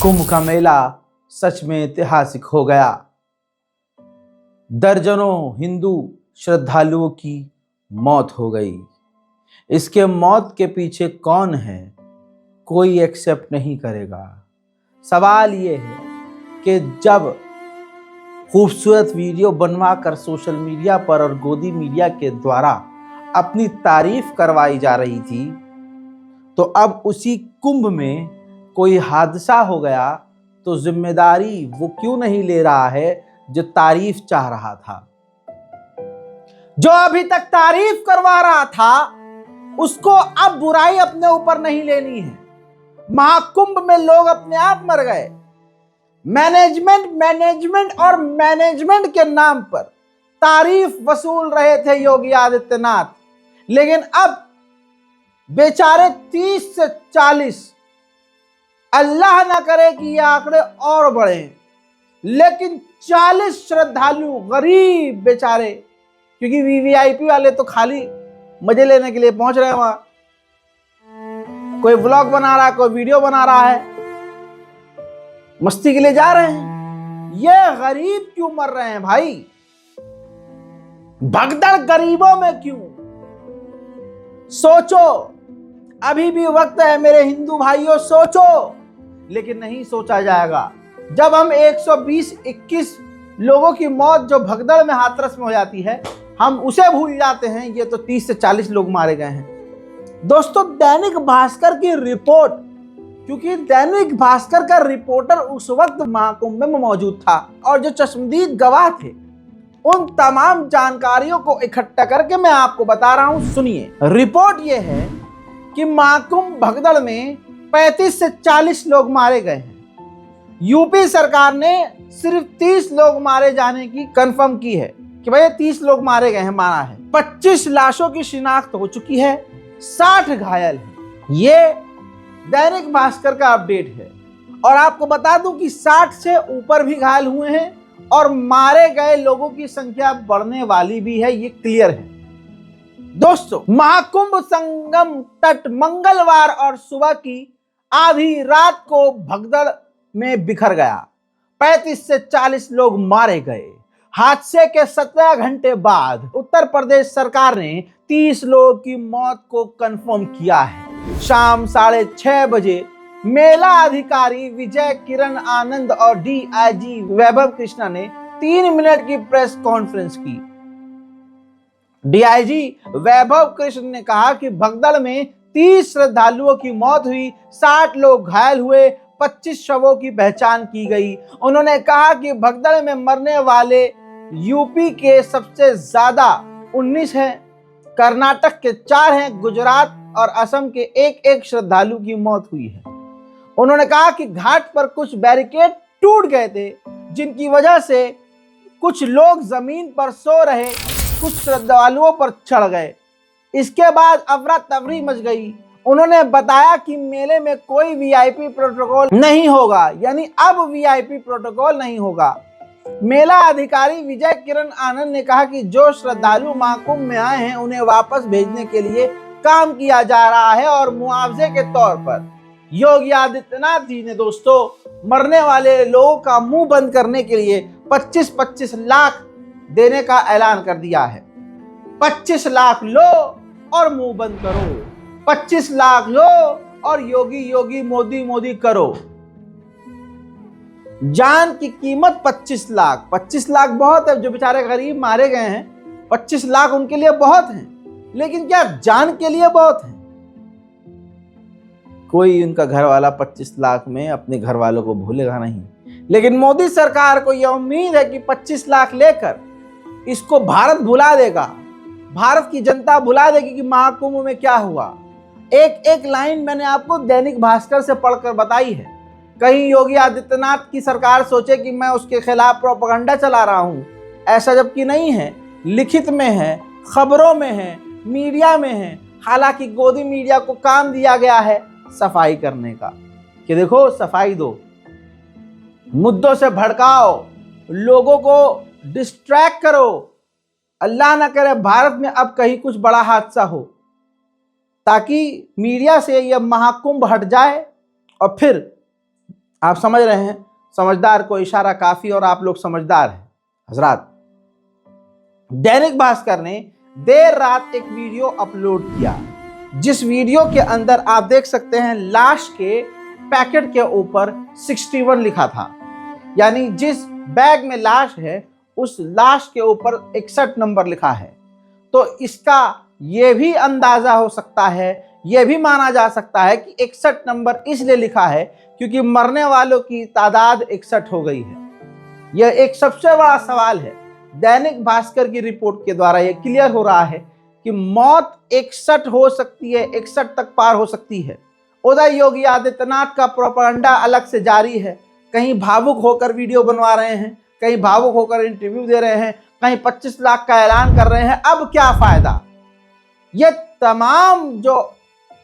कुंभ का मेला सच में ऐतिहासिक हो गया। दर्जनों हिंदू श्रद्धालुओं की मौत हो गई। इसके मौत के पीछे कौन है, कोई एक्सेप्ट नहीं करेगा। सवाल ये है कि जब खूबसूरत वीडियो बनवाकर सोशल मीडिया पर और गोदी मीडिया के द्वारा अपनी तारीफ करवाई जा रही थी, तो अब उसी कुंभ में कोई हादसा हो गया तो जिम्मेदारी वो क्यों नहीं ले रहा है जो तारीफ चाह रहा था। जो अभी तक तारीफ करवा रहा था उसको अब बुराई अपने ऊपर नहीं लेनी है। महाकुंभ में लोग अपने आप मर गए। मैनेजमेंट और मैनेजमेंट के नाम पर तारीफ वसूल रहे थे योगी आदित्यनाथ, लेकिन अब बेचारे 30 से 40, अल्लाह ना करे कि ये आंकड़े और बढ़े, लेकिन 40 श्रद्धालु गरीब बेचारे, क्योंकि वीवीआईपी वाले तो खाली मजे लेने के लिए पहुंच रहे हैं वहां। कोई व्लॉग बना रहा है, कोई वीडियो बना रहा है, मस्ती के लिए जा रहे हैं। ये गरीब क्यों मर रहे हैं भाई? भगदड़ गरीबों में क्यों? सोचो, अभी भी वक्त है मेरे हिंदू भाइयों, सोचो। लेकिन नहीं सोचा जाएगा। जब हम 120-21 लोगों की मौत जो भगदड़ में हाथरस में हो जाती है, हम उसे भूल जाते हैं। ये तो 30 से 40 लोग मारे गए हैं। दोस्तों, दैनिक भास्कर की रिपोर्ट, क्योंकि दैनिक भास्कर का रिपोर्टर उस वक्त महाकुंभ में मौजूद था और जो चश्मदीद गवाह थे, उन तमाम जानकारियों को इकट्ठा करके मैं आपको बता रहा हूं। सुनिए, रिपोर्ट यह है कि महाकुंभ भगदड़ में 35 से 40 लोग मारे गए हैं। यूपी सरकार ने सिर्फ 30 लोग मारे जाने की कंफर्म की है कि भाई 30 लोग मारे गए हैं, माना है। 25 लाशों की शिनाख्त हो चुकी है, 60 घायल हैं। ये दैनिक भास्कर का अपडेट है। और आपको बता दूं कि 60 से ऊपर भी घायल हुए हैं और मारे गए लोगों की संख्या बढ़ने वाली भी है, ये क्लियर है। दोस्तों, महाकुंभ संगम तट मंगलवार और सुबह की आधी रात को भगदड़ में बिखर गया। 35 से 40 लोग मारे गए। हादसे के 17 घंटे बाद उत्तर प्रदेश सरकार ने 30 लोगों की मौत को कंफर्म किया है। शाम 6:30 बजे मेला अधिकारी विजय किरण आनंद और डीआईजी वैभव कृष्णा ने 3 मिनट की प्रेस कॉन्फ्रेंस की। डीआईजी वैभव कृष्ण ने कहा कि भगदड़ में 30 श्रद्धालुओं की मौत हुई, 60 लोग घायल हुए, 25 शवों की पहचान की गई। उन्होंने कहा कि भगदड़ में मरने वाले यूपी के सबसे ज्यादा 19 हैं, कर्नाटक के 4 हैं, गुजरात और असम के एक श्रद्धालु की मौत हुई है। उन्होंने कहा कि घाट पर कुछ बैरिकेड टूट गए थे, जिनकी वजह से कुछ लोग जमीन पर सो रहे, कुछ श्रद्धालुओं पर चढ़ गए। इसके बाद अफरा तफरी मच गई। उन्होंने बताया कि मेले में कोई वीआईपी प्रोटोकॉल नहीं होगा, यानी अब वीआईपी प्रोटोकॉल नहीं होगा। मेला अधिकारी विजय किरण आनंद ने कहा कि जो श्रद्धालु महाकुंभ में आए हैं उन्हें वापस भेजने के लिए काम किया जा रहा है और मुआवजे के तौर पर योगी आदित्यनाथ जी ने दोस्तों मरने वाले लोगों का मुंह बंद करने के लिए 25-25 लाख देने का ऐलान कर दिया है। 25 लाख लो और मुंह बंद करो, 25 लाख लो और योगी योगी मोदी मोदी करो। जान की कीमत 25 लाख। 25 लाख बहुत है, जो बेचारे गरीब मारे गए हैं 25 लाख उनके लिए बहुत हैं, लेकिन क्या जान के लिए बहुत है? कोई उनका घर वाला 25 लाख में अपने घर वालों को भूलेगा नहीं। लेकिन मोदी सरकार को यह उम्मीद है कि 25 लाख लेकर इसको भारत भुला देगा, भारत की जनता भुला देगी कि महाकुंभ में क्या हुआ। एक लाइन मैंने आपको दैनिक भास्कर से पढ़कर बताई है। कहीं योगी आदित्यनाथ की सरकार सोचे कि मैं उसके खिलाफ प्रोपेगेंडा चला रहा हूं, ऐसा जबकि नहीं है। लिखित में है, खबरों में है, मीडिया में है। हालांकि गोदी मीडिया को काम दिया गया है सफाई करने का, कि देखो सफाई दो, मुद्दों से भड़काओ, लोगों को डिस्ट्रैक्ट करो। अल्लाह ना करे भारत में अब कहीं कुछ बड़ा हादसा हो, ताकि मीडिया से यह महाकुंभ हट जाए और फिर आप समझ रहे हैं, समझदार को इशारा काफी और आप लोग समझदार हैं हजरात। दैनिक भास्कर ने देर रात एक वीडियो अपलोड किया, जिस वीडियो के अंदर आप देख सकते हैं लाश के पैकेट के ऊपर 61 लिखा था, यानी जिस बैग में लाश है उस लाश के ऊपर 61 नंबर लिखा है। तो इसका यह भी अंदाजा हो सकता है, यह भी माना जा सकता है कि 61 नंबर इसलिए लिखा है क्योंकि मरने वालों की तादाद 61 हो गई है। यह एक सबसे बड़ा सवाल है। दैनिक भास्कर की रिपोर्ट के द्वारा यह क्लियर हो रहा है कि मौत 61 हो सकती है, 61 तक पार हो सकती है। उधर योगी आदित्यनाथ का प्रोपेगेंडा अलग से जारी है। कहीं भावुक होकर वीडियो बनवा रहे हैं, कहीं भावुक होकर इंटरव्यू दे रहे हैं, कहीं 25 लाख का ऐलान कर रहे हैं। अब क्या फायदा? ये तमाम जो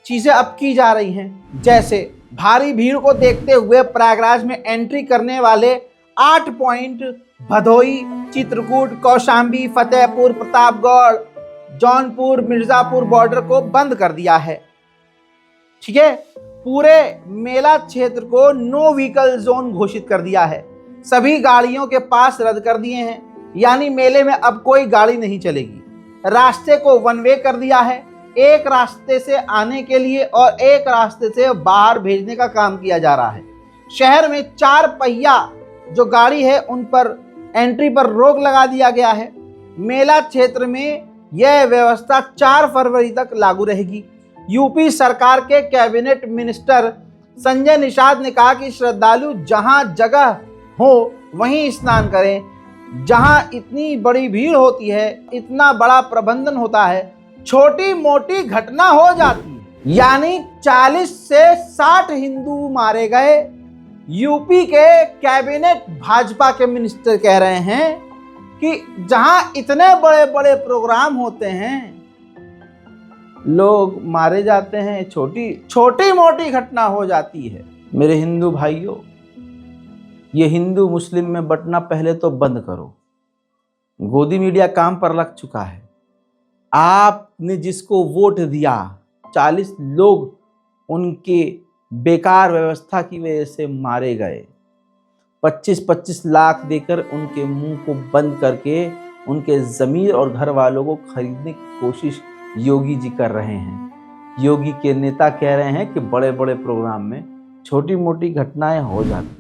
चीजें अब की जा रही हैं, जैसे भारी भीड़ को देखते हुए प्रयागराज में एंट्री करने वाले 8 पॉइंट भदोई, चित्रकूट, कौशाम्बी, फतेहपुर, प्रतापगढ़, जौनपुर, मिर्जापुर बॉर्डर को बंद कर दिया है। ठीक है, पूरे मेला क्षेत्र को नो व्हीकल जोन घोषित कर दिया है। सभी गाड़ियों के पास रद्द कर दिए हैं, यानी मेले में अब कोई गाड़ी नहीं चलेगी। रास्ते को वन वे कर दिया है, एक रास्ते से आने के लिए और एक रास्ते से बाहर भेजने का काम किया जा रहा है। शहर में 4 पहिया जो गाड़ी है उन पर एंट्री पर रोक लगा दिया गया है। मेला क्षेत्र में यह व्यवस्था 4 फरवरी तक लागू रहेगी। यूपी सरकार के कैबिनेट मिनिस्टर संजय निषाद ने कहा कि श्रद्धालु जहां जगह हो वहीं स्नान करें। जहां इतनी बड़ी भीड़ होती है, इतना बड़ा प्रबंधन होता है, छोटी मोटी घटना हो जाती है। यानी 40 से 60 हिंदू मारे गए। यूपी के कैबिनेट भाजपा के मिनिस्टर कह रहे हैं कि जहां इतने बड़े बड़े प्रोग्राम होते हैं, लोग मारे जाते हैं, छोटी मोटी घटना हो जाती है। मेरे हिंदू भाइयों, ये हिंदू मुस्लिम में बंटना पहले तो बंद करो। गोदी मीडिया काम पर लग चुका है। आपने जिसको वोट दिया, 40 लोग उनके बेकार व्यवस्था की वजह से मारे गए। 25-25 लाख देकर उनके मुंह को बंद करके उनके जमीर और घर वालों को खरीदने की कोशिश योगी जी कर रहे हैं। योगी के नेता कह रहे हैं कि बड़े बड़े प्रोग्राम में छोटी मोटी घटनाएं हो जाती हैं।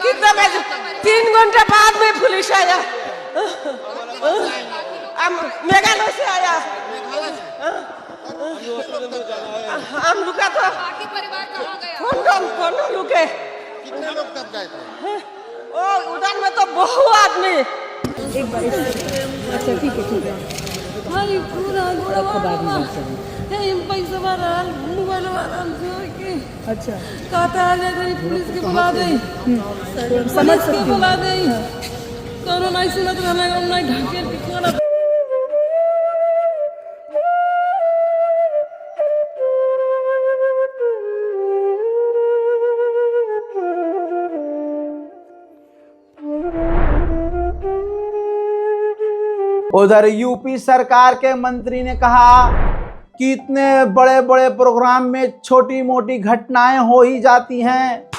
कितना बजे? 3 घंटे बाद में पुलिस आया। मेघालय से आया। हम रुका तो बाकी परिवार कहाँ गया? फोन रुके। कितने लोग तब गए थे? ओ उधर में तो बहुत आदमी। एक बार अच्छा ठीक है हरी पूरा गोड़ा है पैसा वाला मोबाइल वाला के अच्छा कहता है नहीं पुलिस के बुला दे, समझ सकती हूँ। बुला दे। कौनो नहीं सुनत रहना, नहीं ढके कोना। उधर यूपी सरकार के मंत्री ने कहा कि इतने बड़े बड़े प्रोग्राम में छोटी मोटी घटनाएं हो ही जाती हैं।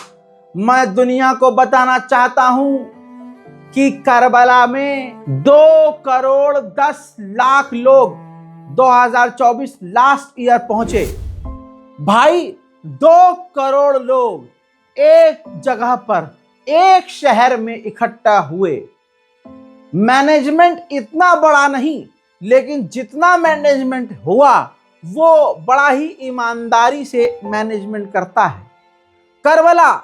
मैं दुनिया को बताना चाहता हूं कि करबला में 2,10,00,000 लोग 2024 लास्ट ईयर पहुंचे। भाई 2 करोड़ लोग एक जगह पर एक शहर में इकट्ठा हुए। मैनेजमेंट इतना बड़ा नहीं, लेकिन जितना मैनेजमेंट हुआ वो बड़ा ही ईमानदारी से मैनेजमेंट करता है। करबला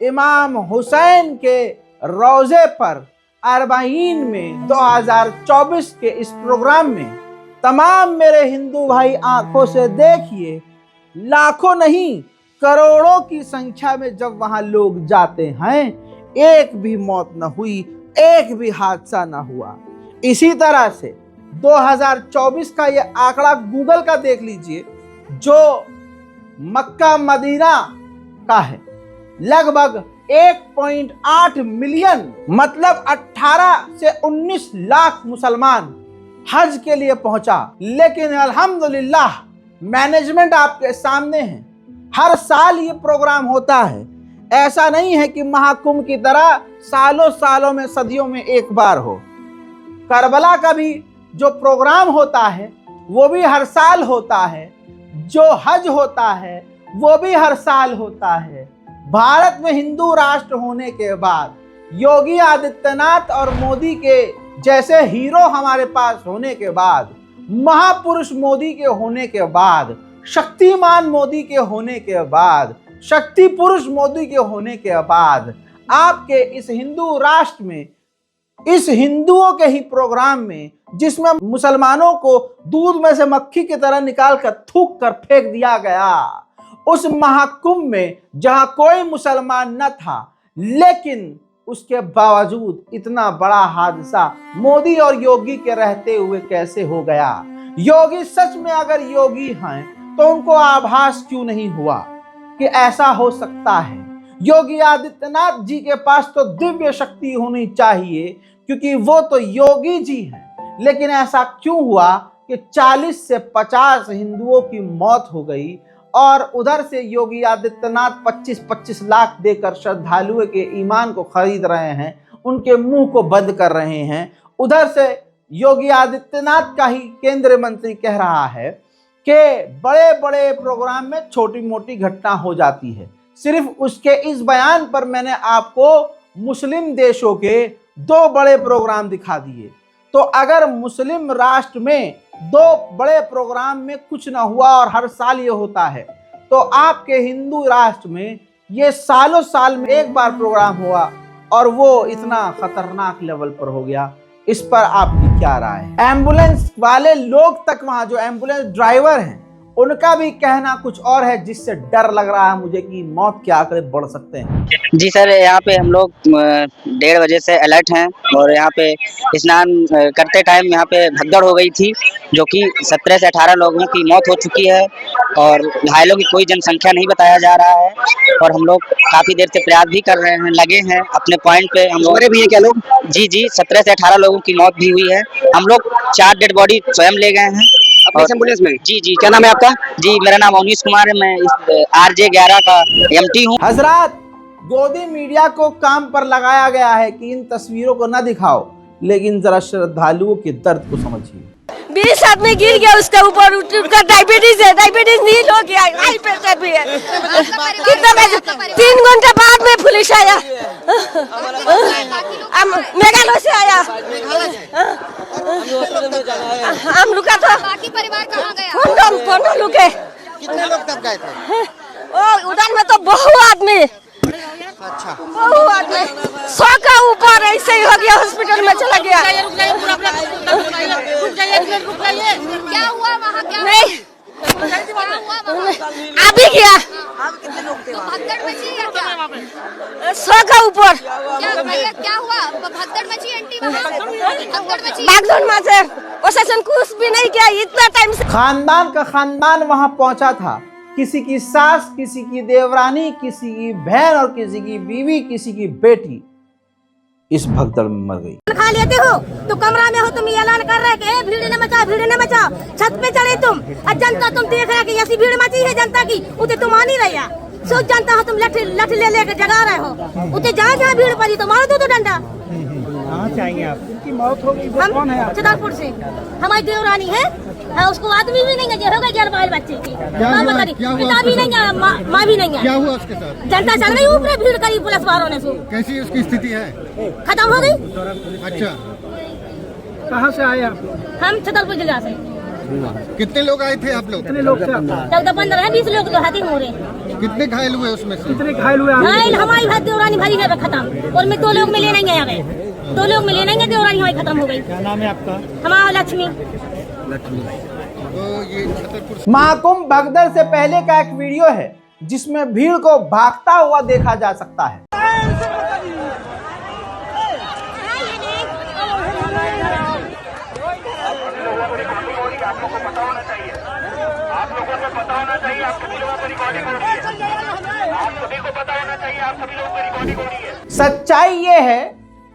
इमाम हुसैन के रोजे पर अरबाईन में 2024 के इस प्रोग्राम में तमाम मेरे हिंदू भाई आंखों से देखिए, लाखों नहीं करोड़ों की संख्या में जब वहां लोग जाते हैं, एक भी मौत न हुई, एक भी हादसा न हुआ। इसी तरह से 2024 का ये आंकड़ा गूगल का देख लीजिए, जो मक्का मदीना का है। लगभग 1.8 मिलियन मतलब 18 से 19 लाख मुसलमान हज के लिए पहुंचा। लेकिन अल्हम्दुलिल्लाह मैनेजमेंट आपके सामने है। हर साल ये प्रोग्राम होता है। ऐसा नहीं है कि महाकुंभ की तरह सालों सालों में सदियों में एक बार हो। करबला का भी जो प्रोग्राम होता है वो भी हर साल होता है। जो हज होता है वो भी हर साल होता है। भारत में हिंदू राष्ट्र होने के बाद, योगी आदित्यनाथ और मोदी के जैसे हीरो हमारे पास होने के बाद, महापुरुष मोदी के होने के बाद, शक्तिमान मोदी के होने के बाद, शक्ति पुरुष मोदी के होने के बाद, आपके इस हिंदू राष्ट्र में, इस हिंदुओं के ही प्रोग्राम में, जिसमें मुसलमानों को दूध में से मक्खी की तरह निकाल कर थूक कर फेंक दिया गया, उस महाकुंभ में जहां कोई मुसलमान न था, लेकिन उसके बावजूद इतना बड़ा हादसा मोदी और योगी के रहते हुए कैसे हो गया? योगी सच में अगर योगी हैं तो उनको आभास क्यों नहीं हुआ कि ऐसा हो सकता है? योगी आदित्यनाथ जी के पास तो दिव्य शक्ति होनी चाहिए, क्योंकि वो तो योगी जी हैं। लेकिन ऐसा क्यों हुआ कि 40 से 50 हिंदुओं की मौत हो गई और उधर से योगी आदित्यनाथ 25-25 लाख देकर श्रद्धालुओं के ईमान को खरीद रहे हैं, उनके मुंह को बंद कर रहे हैं। उधर से योगी आदित्यनाथ का ही केंद्रीय मंत्री कह रहा है कि बड़े बड़े प्रोग्राम में छोटी मोटी घटना हो जाती है। सिर्फ उसके इस बयान पर मैंने आपको मुस्लिम देशों के 2 बड़े प्रोग्राम दिखा दिए। तो अगर मुस्लिम राष्ट्र में 2 बड़े प्रोग्राम में कुछ ना हुआ और हर साल ये होता है, तो आपके हिंदू राष्ट्र में ये सालों साल में एक बार प्रोग्राम हुआ और वो इतना खतरनाक लेवल पर हो गया। इस पर आपकी क्या राय है? एम्बुलेंस वाले लोग तक, वहां जो एम्बुलेंस ड्राइवर हैं, उनका भी कहना कुछ और है, जिससे डर लग रहा है मुझे कि मौत के आंकड़े बढ़ सकते हैं। जी सर, यहाँ पे हम लोग 1:30 बजे से अलर्ट हैं और यहाँ पे स्नान करते टाइम यहाँ पे भगदड़ हो गई थी, जो कि 17 से 18 लोगों की मौत हो चुकी है और घायलों की कोई जनसंख्या नहीं बताया जा रहा है। और हम लोग काफ़ी देर से प्रयास भी कर रहे हैं, लगे हैं अपने पॉइंट पे। हम लोग भी हैं क्या लोग? जी 17 से 18 लोगों की मौत भी हुई है। हम लोग 4 डेड बॉडी स्वयं ले गए हैं अपने एम्बुलेंस में। जी क्या नाम है आपका? जी मेरा नाम अवनीश कुमार है, मैं इस RJ 11 का MT हूँ। हजरात, गोदी मीडिया को काम पर लगाया गया है कि इन तस्वीरों को न दिखाओ, लेकिन जरा श्रद्धालुओं के दर्द को समझिए। 20 आदमी गिर गया उसके ऊपर, उसका डायबिटीज है, डायबिटीज नील हो गया, हाई प्रेशर भी है। कितना बजे? 3 घंटे बाद में पुलिस आया, मेघालय से आया। हम रुका था। बाकी परिवार कहाँ गया? फोन रुके। कितने लोग तब गए थे? उधर में तो बहु आदमी, अच्छा, बहु आदमी 100 का ऊपर ऐसे ही हो गया, हॉस्पिटल में चला गया। क्या हुआ वहाँ? क्या नहीं हुआ वहाँ? अभी गया। भगदड़ मची या क्या? 100 का ऊपर। क्या भैया क्या हुआ? भगदड़ मची आंटी वहाँ? भगदड़ मची? भागदौड़ में से प्रशासन कुछ भी नहीं किया इतना टाइम से। खानदान का खानदान वहां पहुंचा था। किसी की सास, किसी की देवरानी, किसी की बहन और किसी की बीवी, किसी की बेटी। इस भगदड़ में मर गई। खा लेते हो तो कमरा में हो, तुम ये ऐलान कर रहे हैं कि भीड़ न मचाओ, भीड़ न मचाओ। छत पे चढ़े तुम और जनता तुम देख रहे कि ऐसी भीड़ मची है जनता की, उसे तुम आ नहीं रही। सोच जानता हो तुम लठ ले लेकर जगा रहे हो, उसे जहाँ जहाँ भीड़ पड़ी तो मारो तो डंडा। कहाँ चाहिए आप? उनकी मौत हो गई, वो कौन है आप? छतरपुर से हमारी देवरानी है, उसको आदमी भी नहीं है, हो गई 11 बच्चे की, पिता भी नहीं है, माँ भी नहीं है। क्या हुआ उसके साथ? जनता चल रही ऊपर, भीड़ करी पुलिस वालों ने, कैसी उसकी स्थिति है? खत्म हो गई। अच्छा, कहाँ से आए आप? हम छतरपुर जिला से। कितने लोग आए थे आप लोग? कितने लोग थे? 14-15-20 लोग तो हाथी हो रहे। कितने घायल हुए उसमें से? कितने घायल हुए? घायल हमारी भाई देवरानी भाई है खत्म, और में 2 लोग मिले नहीं है, अभी 2 लोग मिले नहीं है, देवरानी हमारी खत्म हो गई। क्या नाम है आपका? हमारा लक्ष्मी। तो ये छतरपुर महाकुंभ भगदड़ से पहले का एक वीडियो है जिसमें भीड़ को भागता हुआ देखा जा सकता है। सच्चाई ये है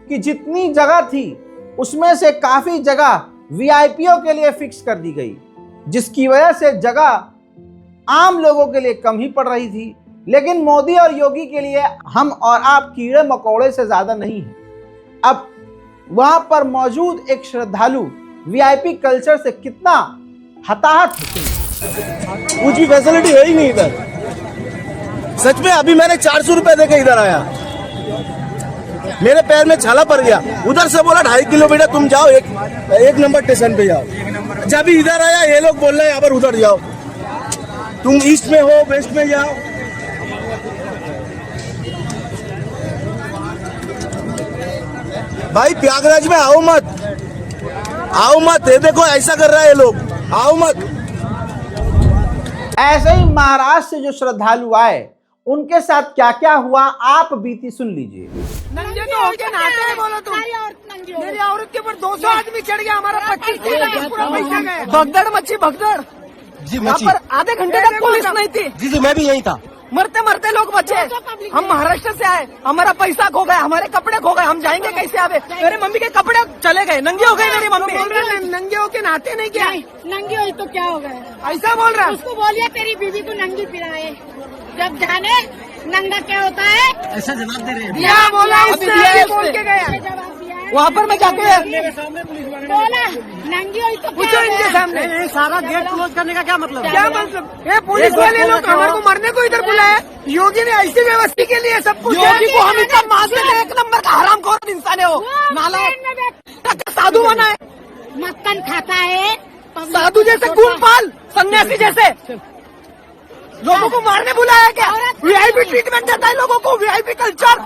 कि जितनी जगह थी उसमें से काफी जगह वीआईपीओ के लिए फिक्स कर दी गई, जिसकी वजह से जगह आम लोगों के लिए कम ही पड़ रही थी। लेकिन मोदी और योगी के लिए हम और आप कीड़े मकोड़े से ज्यादा नहीं है। अब वहां पर मौजूद एक श्रद्धालु वीआईपी कल्चर से कितना हताहत है। कुछ भी फैसिलिटी है ही नहीं इधर, सच में। अभी मैंने 400 रुपए देके इधर आया, मेरे पैर में छाला पड़ गया। उधर से बोला 2.5 किलोमीटर तुम जाओ, एक नंबर स्टेशन पे जाओ। जब इधर आया ये लोग बोल रहे हैं अब उधर जाओ, तुम ईस्ट में हो वेस्ट में जाओ। भाई प्रयागराज में आओ मत, आओ मत। ये देखो ऐसा कर रहा है ये लोग, आओ मत। ऐसे ही महाराष्ट्र से जो श्रद्धालु आए उनके साथ क्या क्या हुआ आप बीती सुन लीजिए। नंगे तो होके नहाते हैं बोलो तुम। मेरी औरत के ऊपर 200 आदमी चढ़ गया, हमारा 25 पूरा पैसा गया। भगदड़ मची, भगदड़। यहाँ पर आधे घंटे तक पुलिस नहीं थी। जी मैं भी यही था। मरते मरते लोग बचे। हम महाराष्ट्र से आए, हमारा पैसा खो गया, हमारे कपड़े खो गए, हम जाएंगे कैसे? आवे मेरे मम्मी के कपड़े चले गए, नंगे हो गए मेरी मम्मी। नंगे होके नहाते नहीं क्या? नंगी हुई तो क्या हो गया? ऐसा बोल रहा है। उसको बोलिए तेरी बीवी को नंगी पिराए, जब जाने नंगा क्या होता है। ऐसा जवाब दे रहे हैं। क्या बोला इसने? बोल के गया वहाँ पर मैं जाके बोला नंगी हुई तो पूछो इनके सामने। सारा गेट क्लोज करने का क्या मतलब? क्या मतलब? ये पुलिस वाले लोग हमारे को मरने को इधर बुलाए। योगी ने ऐसी व्यवस्था के लिए सब कुछ। योगी को हम इतना मानते हैं, 1 नंबर का हरामखोर इंसान है वो। नालायक साधु बना है, मक्खन खाता है, साधु जैसे खूनपाल सन्यासी जैसे लोगों को मारने बुलाया क्या? वीआईपी ट्रीटमेंट देता है लोगों को, वीआईपी कल्चर।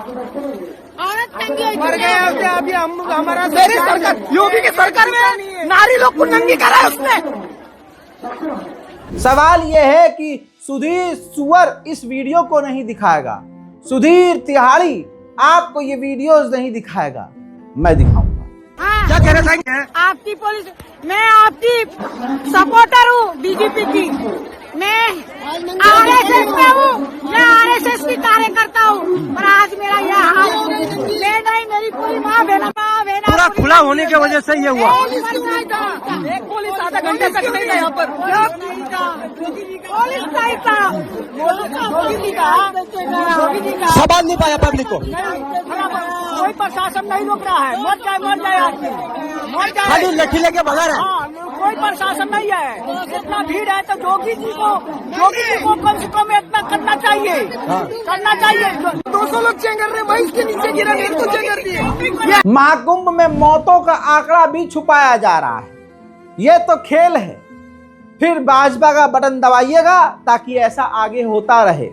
औरत नंगी हुई मर गया क्या? अभी हम हमारा मेरी सरकार, योगी की सरकार में नारी लोग को नंगी करा है उसने। सवाल यह है कि सुधीर सुअर इस वीडियो को नहीं दिखाएगा, सुधीर तिहाड़ी आपको ये वीडियोस नहीं दिखाएगा, मैं दिखाऊंगा। क्या कह रहे थे? आपकी पुलिस, मैं आपकी सपोर्टर हूँ बीजेपी की। मैं आरएसएस में हूँ, मैं आरएसएस की कार्यकर्ता हूँ, पर आज मेरा यह हाल ले नहीं। मेरी पूरी माँ बहना पूरा खुला होने की वजह से ये हुआ। एक पुलिस आधा घंटे तक नहीं था यहाँ पर। पुलिस नहीं था, सवाल नहीं पाया पब्लिक को। कोई प्रशासन नहीं रोक रहा है। मर जाए आदमी, मर जाए। खाली लठी लेके भगा रहा है। हाँ, कोई प्रशासन नहीं है। इतना भीड़ है तो जोगी जी को कम से कम इतना करना चाहिए, करना चाहिए। 200 लोग चेंगर रहे, मैं इसके नीचे गिरा, मेरे को चेंगर दिए। महाकुंभ में मौतों का आंकड़ा भी छुपाया जा रहा है, ये तो खेल है। फिर भाजपा का बटन दबाइएगा ताकि ऐसा आगे होता रहे।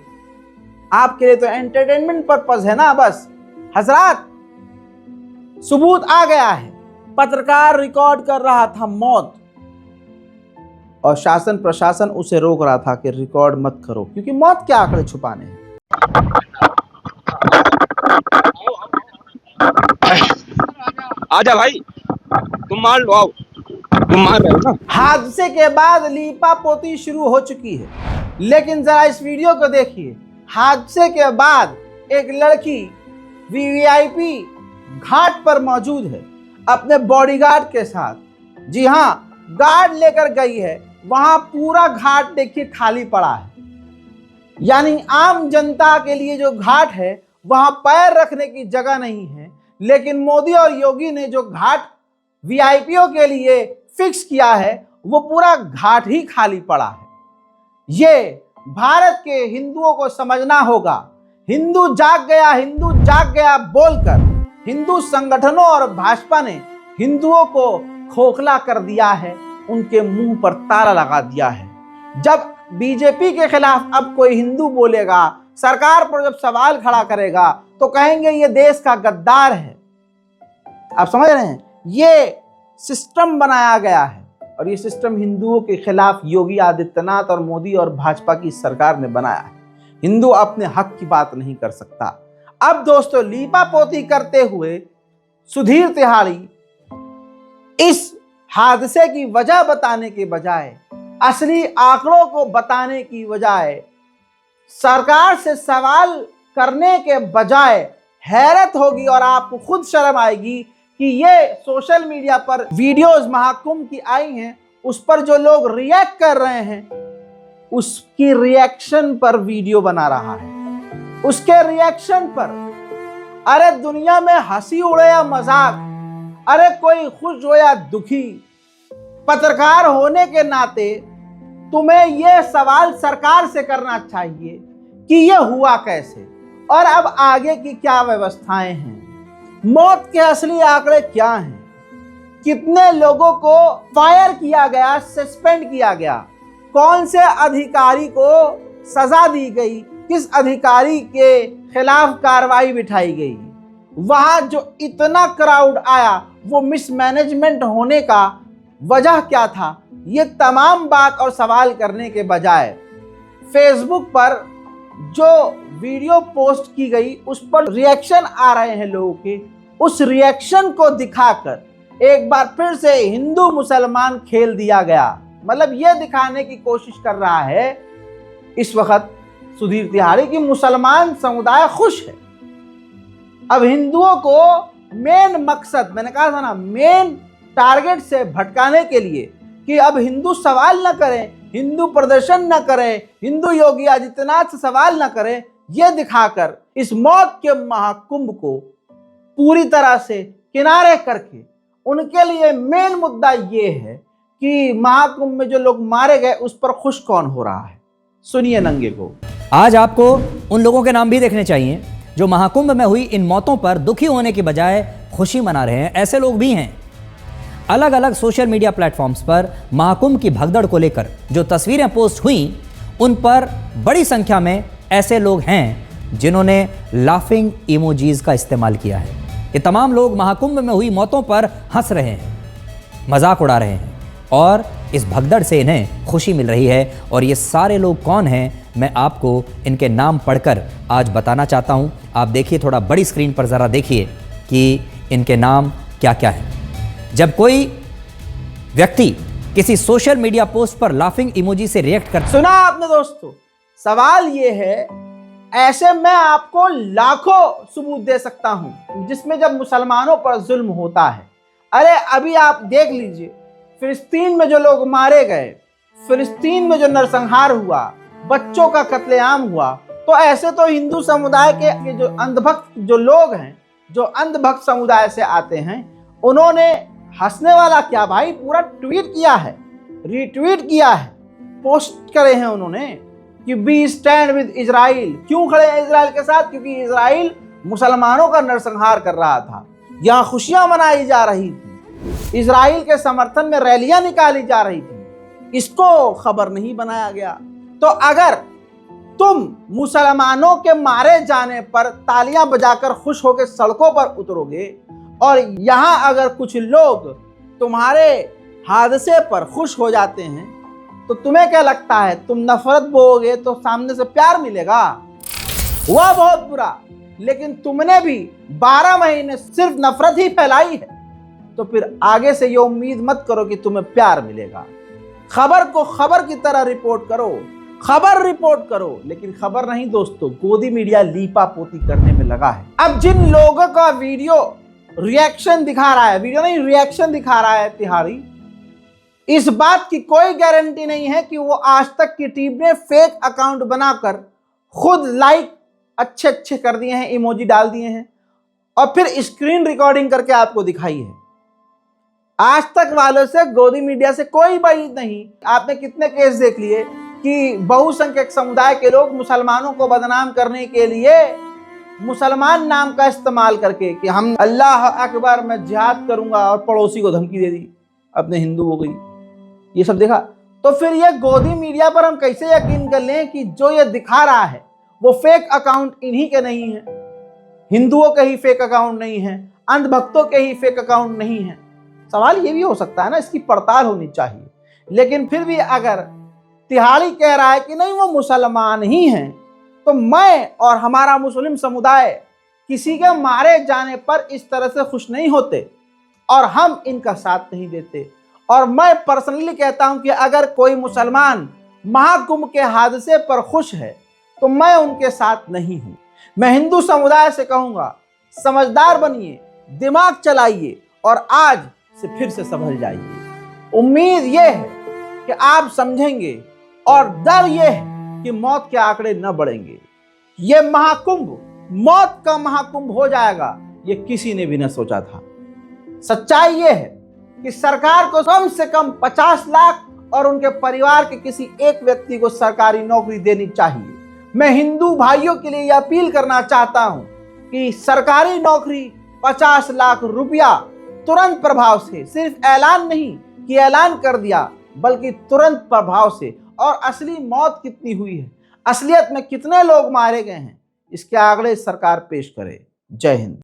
आपके लिए तो एंटरटेनमेंट पर्पस है ना बस। हजरात, सबूत आ गया है, पत्रकार रिकॉर्ड कर रहा था मौत और शासन प्रशासन उसे रोक रहा था कि रिकॉर्ड मत करो, क्योंकि मौत के आंकड़े छुपाने हैं। आजा भाई, तुम मार लो, आओ, तुम मार रहे हो ना। हादसे के बाद लीपा पोती शुरू हो चुकी है, लेकिन जरा इस वीडियो को देखिए। हादसे के बाद एक लड़की वीवीआईपी घाट पर मौजूद है अपने बॉडीगार्ड के साथ। जी हाँ, गार्ड लेकर गई है। वहां पूरा घाट देखिए खाली पड़ा है, यानी आम जनता के लिए जो घाट है वहां पैर रखने की जगह नहीं है। लेकिन मोदी और योगी ने जो घाट वीआईपीओ के लिए फिक्स किया है वो पूरा घाट ही खाली पड़ा है। ये भारत के हिंदुओं को समझना होगा। हिंदू जाग गया बोलकर हिंदू संगठनों और भाजपा ने हिंदुओं को खोखला कर दिया है, उनके मुंह पर ताला लगा दिया है। जब बीजेपी के खिलाफ अब कोई हिंदू बोलेगा, सरकार पर जब सवाल खड़ा करेगा, तो कहेंगे ये देश का गद्दार है। आप समझ रहे हैं, ये सिस्टम बनाया गया है और ये सिस्टम हिंदुओं के खिलाफ योगी आदित्यनाथ और मोदी और भाजपा की सरकार ने बनाया है। हिंदू अपने हक की बात नहीं कर सकता। अब दोस्तों, लीपापोती करते हुए सुधीर तिहाड़ी इस हादसे की वजह बताने के बजाय, असली आंकड़ों को बताने की बजाय, सरकार से सवाल करने के बजाय हैरत होगी और आपको खुद शर्म आएगी कि ये सोशल मीडिया पर वीडियोस महाकुंभ की आई हैं, उस पर जो लोग रिएक्ट कर रहे हैं, उसकी रिएक्शन पर वीडियो बना रहा है, उसके रिएक्शन पर। अरे दुनिया में हंसी उड़े या मजाक, अरे कोई खुश हो या दुखी, पत्रकार होने के नाते तुम्हें यह सवाल सरकार से करना चाहिए कि यह हुआ कैसे और अब आगे की क्या व्यवस्थाएं हैं, मौत के असली आंकड़े क्या हैं, कितने लोगों को फायर किया गया, सस्पेंड किया गया, कौन से अधिकारी को सजा दी गई, किस अधिकारी के खिलाफ कार्रवाई बिठाई गई, वहां जो इतना क्राउड आया वो मिसमैनेजमेंट होने का वजह क्या था, ये तमाम बात और सवाल करने के बजाय फेसबुक पर जो वीडियो पोस्ट की गई उस पर रिएक्शन आ रहे हैं लोगों के, उस रिएक्शन को दिखाकर एक बार फिर से हिंदू मुसलमान खेल दिया गया। मतलब ये दिखाने की कोशिश कर रहा है इस वक्त सुधीर तिहाड़ी की मुसलमान समुदाय खुश है। अब हिंदुओं को मेन मकसद, मैंने कहा था ना, मेन टारगेट से भटकाने के लिए कि अब हिंदू सवाल न करें, हिंदू प्रदर्शन न करें, हिंदू योगी आदित्यनाथ से सवाल न करें, यह दिखाकर इस मौत के महाकुंभ को पूरी तरह से किनारे करके उनके लिए मेन मुद्दा ये है कि महाकुंभ में जो लोग मारे गए उस पर खुश कौन हो रहा है। सुनिए नंगे को। आज आपको उन लोगों के नाम भी देखने चाहिए जो महाकुंभ में हुई इन मौतों पर दुखी होने के बजाय खुशी मना रहे हैं। ऐसे लोग भी हैं। अलग अलग सोशल मीडिया प्लेटफॉर्म्स पर महाकुंभ की भगदड़ को लेकर जो तस्वीरें पोस्ट हुई उन पर बड़ी संख्या में ऐसे लोग हैं जिन्होंने लाफिंग इमोजीज का इस्तेमाल किया है। ये तमाम लोग महाकुंभ में हुई मौतों पर हंस रहे हैं, मजाक उड़ा रहे हैं और इस भगदड़ से इन्हें खुशी मिल रही है। और ये सारे लोग कौन हैं, मैं आपको इनके नाम पढ़कर आज बताना चाहता हूं। आप देखिए, थोड़ा बड़ी स्क्रीन पर ज़रा देखिए कि इनके नाम क्या क्या हैं। जब कोई व्यक्ति किसी सोशल मीडिया पोस्ट पर लाफिंग इमोजी से रिएक्ट कर, सुना आपने दोस्तों, सवाल ये है, ऐसे मैं आपको लाखों सबूत दे सकता हूं जिसमें जब मुसलमानों पर जुल्म होता है। अरे अभी आप देख लीजिए, फिलिस्तीन में जो लोग मारे गए, फिलिस्तीन में जो नरसंहार हुआ, बच्चों का कत्लेआम हुआ, तो ऐसे तो हिंदू समुदाय के जो अंधभक्त जो लोग हैं, जो अंधभक्त समुदाय से आते हैं, उन्होंने हंसने वाला क्या भाई, पूरा ट्वीट किया है, रीट्वीट किया है, पोस्ट करे हैं उन्होंने कि बी स्टैंड विद इजराइल। क्यों खड़े हैं इजराइल के साथ? क्योंकि इजराइल मुसलमानों का नरसंहार कर रहा था, यहाँ खुशियां मनाई जा रही थी, इजराइल के समर्थन में रैलियां निकाली जा रही थी। इसको खबर नहीं बनाया गया। तो अगर तुम मुसलमानों के मारे जाने पर तालियां बजाकर खुश होकर सड़कों पर उतरोगे और यहां अगर कुछ लोग तुम्हारे हादसे पर खुश हो जाते हैं, तो तुम्हें क्या लगता है, तुम नफरत बोओगे तो सामने से प्यार मिलेगा? हुआ बहुत बुरा, लेकिन तुमने भी 12 महीने सिर्फ नफरत ही फैलाई है, तो फिर आगे से ये उम्मीद मत करो कि तुम्हें प्यार मिलेगा। खबर को खबर की तरह रिपोर्ट करो, खबर रिपोर्ट करो, लेकिन खबर नहीं दोस्तों, गोदी मीडिया लीपापोती करने में लगा है। अब जिन लोगों का वीडियो रिएक्शन दिखा रहा है, वीडियो नहीं रिएक्शन दिखा रहा है तिहाड़ी, इस बात की कोई गारंटी नहीं है कि वो आज तक की टीम ने फेक अकाउंट बनाकर खुद लाइक अच्छे अच्छे कर दिए हैं, इमोजी डाल दिए हैं और फिर स्क्रीन रिकॉर्डिंग करके आपको दिखाई है। आज तक वालों से, गोदी मीडिया से कोई बात नहीं। आपने कितने केस देख लिए कि बहुसंख्यक समुदाय के लोग मुसलमानों को बदनाम करने के लिए मुसलमान नाम का इस्तेमाल करके कि हम अल्लाह अकबर मैं जिहाद करूंगा और पड़ोसी को धमकी दे दी, अपने हिंदू हो गई, ये सब देखा। तो फिर ये गोदी मीडिया पर हम कैसे यकीन कर लें कि जो ये दिखा रहा है वो फेक अकाउंट इन्हीं के नहीं है, हिंदुओं के ही फेक अकाउंट नहीं है, अंधभक्तों के ही फेक अकाउंट नहीं है। सवाल ये भी हो सकता है ना, इसकी पड़ताल होनी चाहिए। लेकिन फिर भी अगर तिहाड़ी कह रहा है कि नहीं वो मुसलमान ही हैं, तो मैं और हमारा मुस्लिम समुदाय किसी के मारे जाने पर इस तरह से खुश नहीं होते और हम इनका साथ नहीं देते। और मैं पर्सनली कहता हूं कि अगर कोई मुसलमान महाकुंभ के हादसे पर खुश है तो मैं उनके साथ नहीं हूं। मैं हिंदू समुदाय से कहूंगा, समझदार बनिए, दिमाग चलाइए और आज से फिर से संभल जाइए। उम्मीद यह है कि आप समझेंगे और डर यह है कि मौत के आंकड़े न बढ़ेंगे। ये महाकुंभ मौत का महाकुंभ हो जाएगा, ये किसी ने भी न सोचा था। सच्चाई यह है कि सरकार को कम से कम 50 लाख और उनके परिवार के किसी एक व्यक्ति को सरकारी नौकरी देनी चाहिए। मैं हिंदू भाइयों के लिए यह अपील करना चाहता हूं कि सरकारी नौकरी 50 लाख रुपया तुरंत प्रभाव से, सिर्फ ऐलान नहीं कि ऐलान कर दिया, बल्कि तुरंत प्रभाव से। और असली मौत कितनी हुई है, असलियत में कितने लोग मारे गए हैं, इसके आंकड़े सरकार पेश करे। जय हिंद।